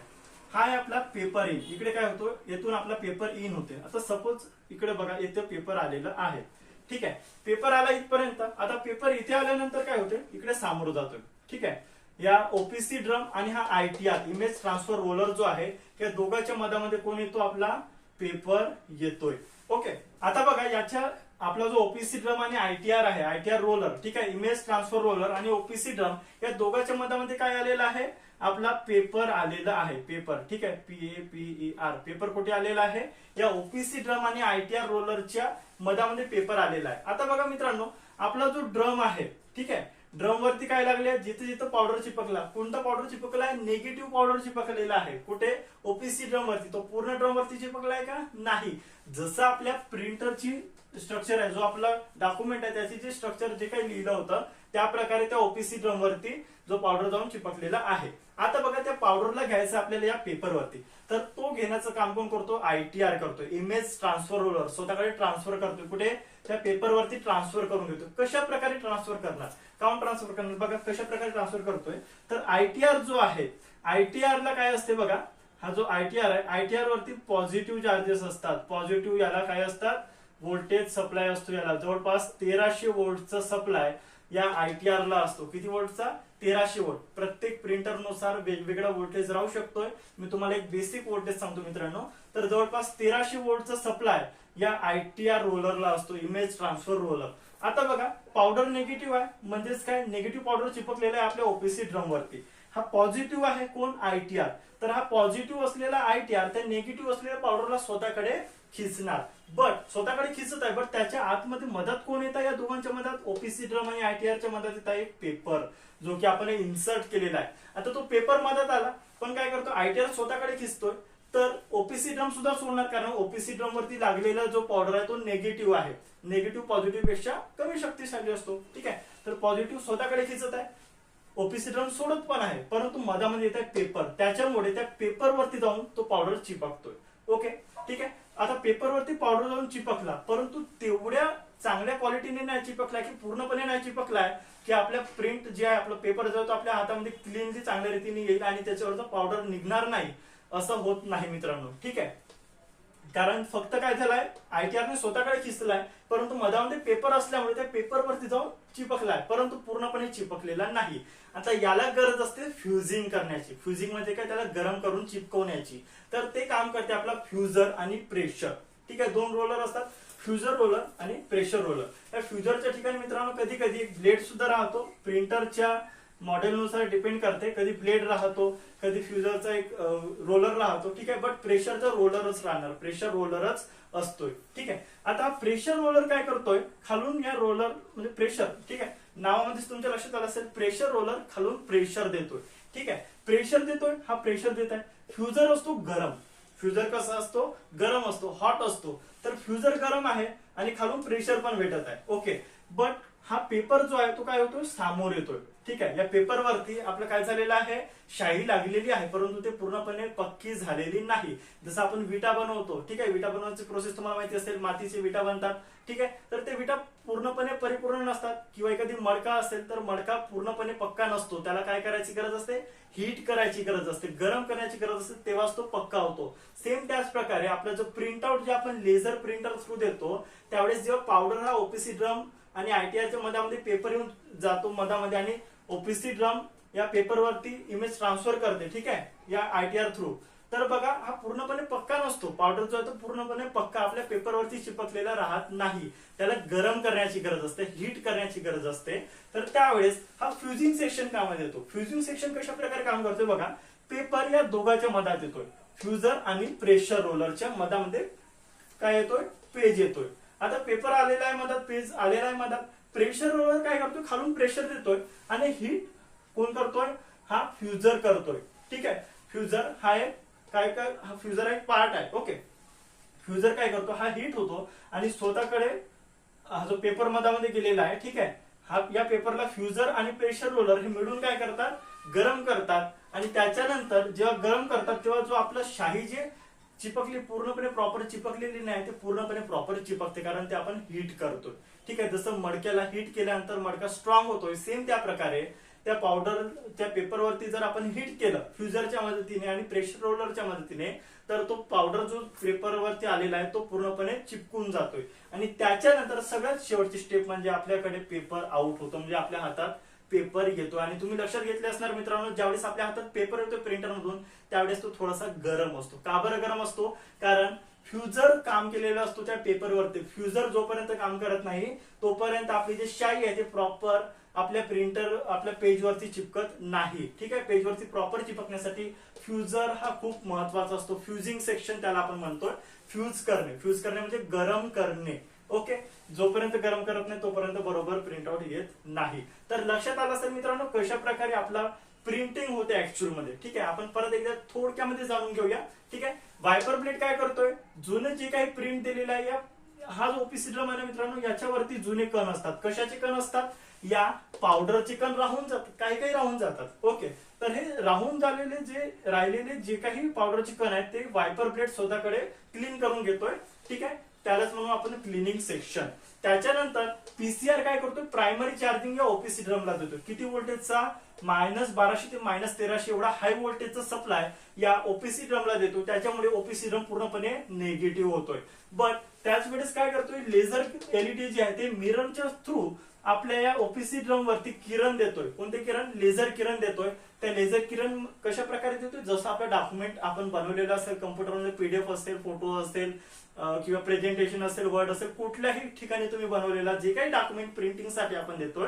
हा आहे आपला पेपर इन. इकडे काय होतो, येथून आपला पेपर इन होते. आता सपोज इकडे बघा, इथे पेपर आलेलं आहे. ठीक आहे, पेपर आला इथपर्यंत. आता पेपर इथे आल्यानंतर काय होते, इकडे सामोरं जातोय. ठीक आहे, या ओपीसी ड्रम आणि हा आयटीआर इमेज ट्रान्सफर रोलर जो आहे, या दोघांच्या मधामध्ये कोण येतो, आपला पेपर येतोय. ओके, आता बघा याच्या आपला जो ओपीसी ड्रम आणि आयटीआर आहे, आयटीआर रोलर, ठीक आहे, इमेज ट्रान्सफर रोलर आणि ओपीसी ड्रम या दोघांच्या मधामध्ये काय आलेलं आहे, आपला पेपर आलेला आहे. पेपर, ठीक आहे, PAPER पेपर कुठे आलेला आहे, या ओपीसी ड्रम आणि आयटीआर रोलरच्या मधामध्ये पेपर आलेला आहे. आता बघा मित्रांनो, आपला जो ड्रम आहे, ठीक आहे, ड्रम वरती काय लागले, जिथे जिथे पावडर चिपकला, कोणता पावडर चिपकला आहे, निगेटिव्ह पावडर चिपकलेला आहे. कुठे, ओपीसी ड्रम वरती. तो पूर्ण ड्रम वरती चिपकलाय का, नाही. जसं आपल्या प्रिंटरची स्ट्रक्चर आहे, जो आपला डॉक्युमेंट आहे त्याची जे स्ट्रक्चर जे काही लिहिलं होतं, त्या प्रकारे त्या ओपीसी ड्रम वरती जो पावडर जाऊन चिपकलेला आहे. आता बघा, त्या पावडरला घ्यायचं आपल्याला या पेपरवरती, तर तो घेण्याचं काम कोण करतो, आयटीआर करतो. इमेज ट्रान्सफर रोलर स्वतःकडे ट्रान्सफर करतोय. कुठे, त्या पेपरवरती ट्रान्सफर करून घेतो. कशा प्रकारे ट्रान्सफर करणार, काउंट ट्रान्सफर करणार, बघा कशा प्रकारे ट्रान्सफर करतोय. तर आयटीआर जो आहे, आयटीआर ला काय असते बघा, हा जो आयटीआर आहे, आयटीआर वरती पॉझिटिव्ह चार्जेस असतात. पॉझिटिव्ह याला काय असतात, व्होल्टेज सप्लाय असतो. याला जवळपास 1300 व्होल्टचा सप्लाय या आयटीआर ला असतो. किती व्होल्टचा, 1300 व्होल्ट. प्रत्येक प्रिंटर नुसार वेगवेगळा व्होल्टेज राहू शकतोय. मी तुम्हाला एक बेसिक व्होल्टेज सांगतो मित्रांनो. तर जवळपास 1300 व्होल्टचा सप्लाय या आयटीआर रोलरला असतो, इमेज ट्रान्सफर रोलर. आता बघा, पावडर निगेटिव्ह आहे, म्हणजेच काय, निगेटिव्ह पावडर चिपकलेला आहे आपल्या ओपीसी ड्रम वरती. हा पॉझिटिव्ह आहे, कोण, आयटीआर. तर हा पॉझिटिव्ह असलेला आयटीआर त्या निगेटिव्ह असलेल्या पावडरला स्वतःकडे खिचणार. बट स्वतःकडे खिचत आहे, बट त्याच्या आतमध्ये मदत कोण येत आहे, या दोघांच्या मदत, ओपीसी ड्रम आणि आयटीआरच्या मदत येत आहे एक पेपर, जो की आपण इन्सर्ट केलेला आहे. आता तो पेपर मदत आला, पण काय करतो, आयटीआर स्वतःकडे खिचतोय. तर ओपीसी ड्रम सुद्धा सोडणार, कारण ओपीसी ड्रम वरती लागलेला जो पावडर आहे तो निगेटिव्ह आहे. निगेटिव्ह पॉझिटिव्ह पेक्षा कमी शक्तिशाली असतो. ठीक आहे, तर पॉझिटिव्ह स्वतःकडे खिचत आहे, ओपीसी ड्रम सोडत पण आहे, परंतु मधामध्ये येत आहे पेपर. त्याच्यामुळे त्या पेपरवरती जाऊन तो पावडर चिपकतोय. ओके, ठीक आहे. आता पेपरवरती पावडर जाऊन चिपकला, परंतु तेवढ्या चांगल्या क्वालिटीने नाही चिपकला, की पूर्णपणे नाही चिपकलाय, की आपल्या प्रिंट जे आहे, आपला पेपर जो तो आपल्या हातामध्ये क्लीनली चांगल्या रीतीने येईल आणि त्याच्यावरचा पावडर निघणार नाही, असं होत नाही मित्रांनो. ठीक आहे, कारण फक्त काय झालंय, आयटीआरने स्वतःकडे खिचलाय, परंतु मधामध्ये पेपर असल्यामुळे त्या पेपरवरती जाऊन चिपकलाय, परंतु पूर्णपणे चिपकलेला नाही. आता याला गरज असते फ्युजिंग करण्याची. फ्युजिंग म्हणजे काय, त्याला गरम करून चिपकवण्याची. तर ते काम करते आपला फ्युजर आणि प्रेशर. ठीक आहे, दोन रोलर असतात, फ्युजर रोलर आणि प्रेशर रोलर. या फ्युजरच्या ठिकाणी मित्रांनो कधी कधी एक ब्लेड सुद्धा राहतो. प्रिंटरच्या मॉडेलनुसार डिपेंड करते, कधी ब्लेड राहतो, कधी फ्युजरचा एक रोलर राहतो. ठीक आहे, बट प्रेशरचा रोलरच राहणार, प्रेशर रोलरच असतोय. ठीक आहे, आता प्रेशर रोलर काय करतोय, खालून या रोलर म्हणजे प्रेशर, ठीक आहे, नावामध्येच तुमच्या लक्षात आलं असेल, प्रेशर रोलर खालून प्रेशर देतोय. ठीक आहे, प्रेशर देतोय, हा प्रेशर देत आहे. फ्युजर असतो गरम. फ्युजर कसा असतो, गरम असतो, हॉट असतो. तर फ्युजर गरम आहे आणि खालून प्रेशर पण भेटत आहे. ओके, बट हा पेपर जो आहे तो काय होतो, सामोर येतोय. ठीक आहे, या पेपरवरती आपलं काय झालेलं आहे, शाई लागलेली आहे, परंतु ते पूर्णपणे पक्की झालेली नाही. जसं आपण विटा बनवतो, ठीक आहे, विटा बनवण्याची प्रोसेस तुम्हाला माहिती असेल, मातीचे विटा बनतात. ठीक आहे, तर ते विटा पूर्णपणे परिपूर्ण नसतात, किंवा एखादी मडका असेल तर मडका पूर्णपणे पक्का नसतो. त्याला काय करायची गरज असते, हीट करायची गरज असते, गरम करण्याची गरज असते, तेव्हाच तो पक्का होतो. सेम त्याच प्रकारे आपला जो प्रिंट आउट जे आपण लेझर प्रिंटर थ्रू देतो, त्यावेळेस जेव्हा पावडर हा ओपीसी ड्रम आणि आयटीआरच्या मधामध्ये पेपर येऊन जातो मधामध्ये, आणि ओपीसी ड्रम या पेपरवरती इमेज ट्रान्सफर करते. ठीक आहे, या आयटीआर थ्रू. तर बघा, हा पूर्णपणे पक्का नसतो. पावडर जो आहे तो पूर्णपणे पक्का आपल्या पेपरवरती चिपकलेला राहत नाही. त्याला गरम करण्याची गरज असते, हीट करण्याची गरज असते. तर त्यावेळेस हा फ्युजिंग सेक्शन कामात येतो. फ्युजिंग सेक्शन कशा प्रकारे काम करतोय बघा, पेपर या दोघांच्या मधात येतोय, फ्युजर आणि प्रेशर रोलरच्या मधामध्ये काय येतोय, पेज येतोय. आता पेपर आलेला आहे मधात, पेज आलेला आहे मधात. प्रेशर रोलर काय करतोय, खालून प्रेशर देतोय आणि हीट कोण करतोय, हा फ्युजर करतोय. ठीक आहे, फ्युजर हा एक काय काय, हा फ्युजर एक पार्ट आहे. ओके, फ्युजर काय करतो, हा हीट होतो आणि स्वतःकडे हा जो पेपर मधामध्ये गेलेला आहे, ठीक आहे, हा या पेपरला फ्युजर आणि प्रेशर रोलर हे मिळून काय करतात, गरम करतात आणि त्याच्यानंतर जेव्हा गरम करतात तेव्हा जो आपला शाई जे चिपकली पूर्णपणे प्रॉपर चिपकलेली नाही ते पूर्णपणे प्रॉपर चिपकते, कारण ते आपण हीट करतोय. ठीक आहे, जसं मडक्याला हीट केल्यानंतर मडका स्ट्रॉंग होतोय, सेम त्या प्रकारे त्या पावडर त्या पेपरवरती जर आपण हीट केलं फ्युजरच्या मदतीने आणि प्रेशर रोलरच्या मदतीने, तर तो पावडर जो पेपरवरती आलेला आहे तो पूर्णपणे चिपकून जातोय. आणि त्याच्यानंतर सगळ्यात शेवटची स्टेप म्हणजे आपल्याकडे पेपर आउट होतो, म्हणजे आपल्या हातात पेपर येतो. आणि तुम्ही लक्षात घेतले असणार मित्रांनो, ज्यावेळेस आपल्या हातात पेपर येतो प्रिंटर मधून त्यावेळेस तो थोडासा गरम असतो. का बरं गरम असतो? कारण फ्युजर काम केलेला असतो त्या पेपरवरती. फ्युजर जोपर्यंत काम करत नाही तोपर्यंत आपली जे शाई आहे ते प्रॉपर आपल्या पेजवरती चिपकत नाही. ठीक आहे, पेजवरती प्रॉपर चिपकण्यासाठी फ्युजर हा खूप महत्वाचा असतो. फ्युजिंग सेक्शन त्याला आपण म्हणतोय. फ्यूज करणे म्हणजे गरम करणे. ओके, जोपर्यंत गरम करत नाही तोपर्यंत बरोबर प्रिंटआउट येत नाही. तर लक्षात आलं असेल मित्रांनो कशा प्रकारे आपला प्रिंटिंग होते ऍक्च्युअल मध्ये. ठीक आहे, आपण परत एकदा थोडक्यामध्ये जाणून घेऊया. ठीक आहे, वायपर ब्लेड काय करतोय, जुनं जे काही प्रिंट दिलेलं आहे हा जो ओपीसी ड्रम आहे मित्रांनो याच्यावरती जुने कण असतात. कशाचे कण असतात? या पावडरचे कण राहून जातात, काही काही राहून जातात. ओके, तर हे राहून राहिलेले जे काही पावडरचे कण आहेत ते वायपर ब्लेड स्वतःकडे क्लीन करून घेतोय. ठीक आहे, त्यालाच म्हणून आपण क्लिनिंग सेक्शन. त्याच्यानंतर पीसीआर काय करतोय, प्रायमरी चार्जिंग या ओपीसी ड्रमला देतो. किती व्होल्टेजचा? -1200 ते -1300 एवढा हाय व्होल्टेजचा सप्लाय या ओपीसी ड्रमला देतो. त्याच्यामुळे ओपीसी ड्रम पूर्णपणे निगेटिव्ह होतोय. बट त्याच वेळेस काय करतोय, लेझर एलईडी जे आहे ते मिररच्या थ्रू आपल्या या ओपीसी ड्रम वरती किरण देतोय. कोणते किरण? लेझर किरण देतोय. त्या लेझर किरण कशा प्रकारे देतोय? जसं आपलं डॉक्युमेंट आपण बनवलेलं असेल कम्प्युटरमध्ये, पीडीएफ असेल, फोटो असेल किंवा प्रेझेंटेशन असेल, वर्ड असेल, कुठल्याही ठिकाणी तुम्ही बनवलेला जे काही डॉक्युमेंट प्रिंटिंग साठी आपण देतोय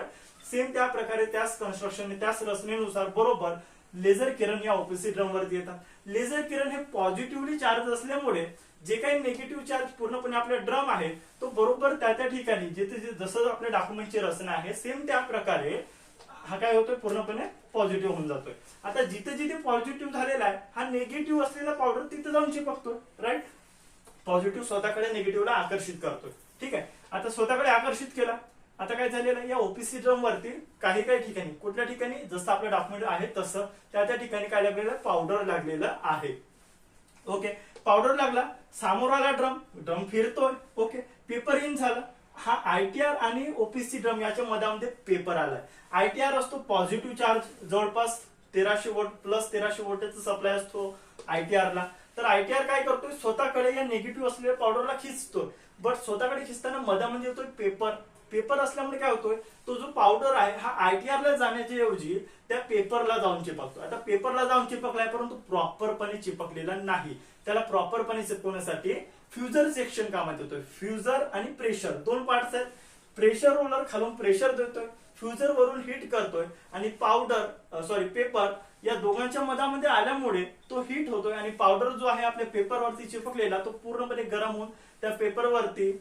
सेम त्या प्रकारे त्याच कन्स्ट्रक्शन त्याच रचनेनुसार बरोबर लेझर किरण या ओपीसी ड्रम वरती येतात. लेझर किरण हे पॉझिटिव्हली चार्ज असल्यामुळे जे काही निगेटिव्ह चार्ज पूर्णपणे आपला ड्रम आहे तो बरोबर त्या ठिकाणी जिथे जसं आपल्या डॉक्युमेंटची रचना आहे सेम त्या प्रकारे हा काय होतोय, पूर्णपणे पॉझिटिव्ह होऊन जातोय. आता जिथे जिथे पॉझिटिव्ह झालेला आहे हा निगेटिव्ह असलेला पावडर तिथे जाऊन चिपकतोय. राईट, पॉझिटिव्ह स्वतःकडे निगेटिव्हला आकर्षित करतोय. ठीक आहे, आता स्वतःकडे आकर्षित केला. आता काय झालेलं आहे, या ओपीसी ड्रम वरती काही ठिकाणी, कुठल्या ठिकाणी जसं आपलं डॉक्युमेंट आहे तसं त्या ठिकाणी काय लागलेलं, पावडर लागलेलं आहे. ओके, पावडर लागला, समोर आला ड्रम फिरतोय. ओके, पेपर इन झाला. हा आयटीआर आणि ओपीसी ड्रम याच्या मधामध्ये पेपर आलाय. आयटीआर असतो पॉझिटिव्ह चार्ज, जवळपास 1300 वोल्ट प्लस 1300 वोल्टचा सप्लाय असतो आयटीआरला. तर आयटीआर काय करतोय, स्वतःकडे या निगेटिव्ह असलेल्या पावडरला खिचतोय. बट स्वतःकडे खिचताना मधामध्ये येतोय पेपर असल्यामुळे काय होतोय, तो जो पावडर आहे हा आयटीआरला जाण्याच्या ऐवजी त्या पेपरला जाऊन चिपकतो. आता पेपरला जाऊन चिपकलाय परंतु प्रॉपरपणे चिपकलेला नाही. त्याला प्रॉपरपणे चिपकवण्यासाठी फ्युजर सेक्शन कामात येतोय. फ्युजर आणि प्रेशर दोन पार्ट्स आहेत. प्रेशर रोलर खालून प्रेशर देतोय, फ्युजर वरून हीट करतोय आणि पेपर या दोघांच्या मधामध्ये आल्यामुळे तो हीट होतोय आणि पावडर जो आहे आपल्या पेपरवरती चिपकलेला तो पूर्णपणे गरम होऊन त्या पेपरवरती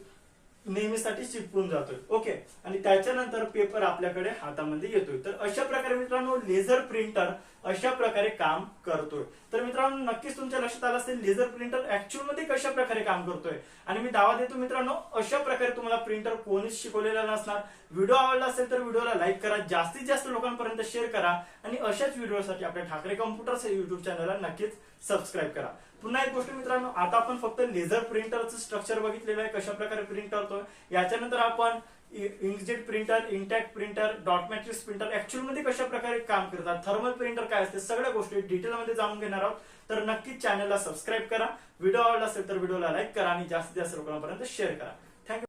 नेहमीसाठी चिपकून जातोय. ओके, आणि त्याच्यानंतर पेपर आपल्याकडे हातामध्ये येतोय. तर अशा प्रकारे मित्रांनो लेझर प्रिंटर अशा प्रकारे काम करतोय. तर मित्रांनो नक्कीच तुमच्या लक्षात आलं असेल लेझर प्रिंटर ऍक्च्युअल मध्ये कशा प्रकारे काम करतोय. आणि मी दावा देतो मित्रांनो अशा प्रकारे तुम्हाला प्रिंटर कोणीच शिकवलेला नसणार. व्हिडिओ आवडला असेल तर व्हिडिओला लाईक करा, जास्तीत जास्त लोकांपर्यंत शेअर करा आणि अशाच व्हिडिओसाठी आपल्या ठाकरे कॉम्प्युटर्स युट्यूब चॅनलला नक्कीच सबस्क्राईब करा. पुन्हा एक गोष्ट मित्रांनो, आता आपण फक्त लेझर प्रिंटरचं स्ट्रक्चर बघितलेलं आहे, कशा प्रकारे प्रिंट करतोय. याच्यानंतर आपण inkjet printer, intact printer, dot matrix printer actual मध्ये कशा प्रकारे काम करतात, थर्मल प्रिंटर काय असते, सगळ्या गोष्टी डिटेलमध्ये जाणून घेणार आहोत. तर नक्कीच चॅनलला सबस्क्राईब करा. व्हिडिओ आवडला असेल तर व्हिडिओला लाईक करा आणि जास्तीत जास्त लोकांपर्यंत शेअर करा.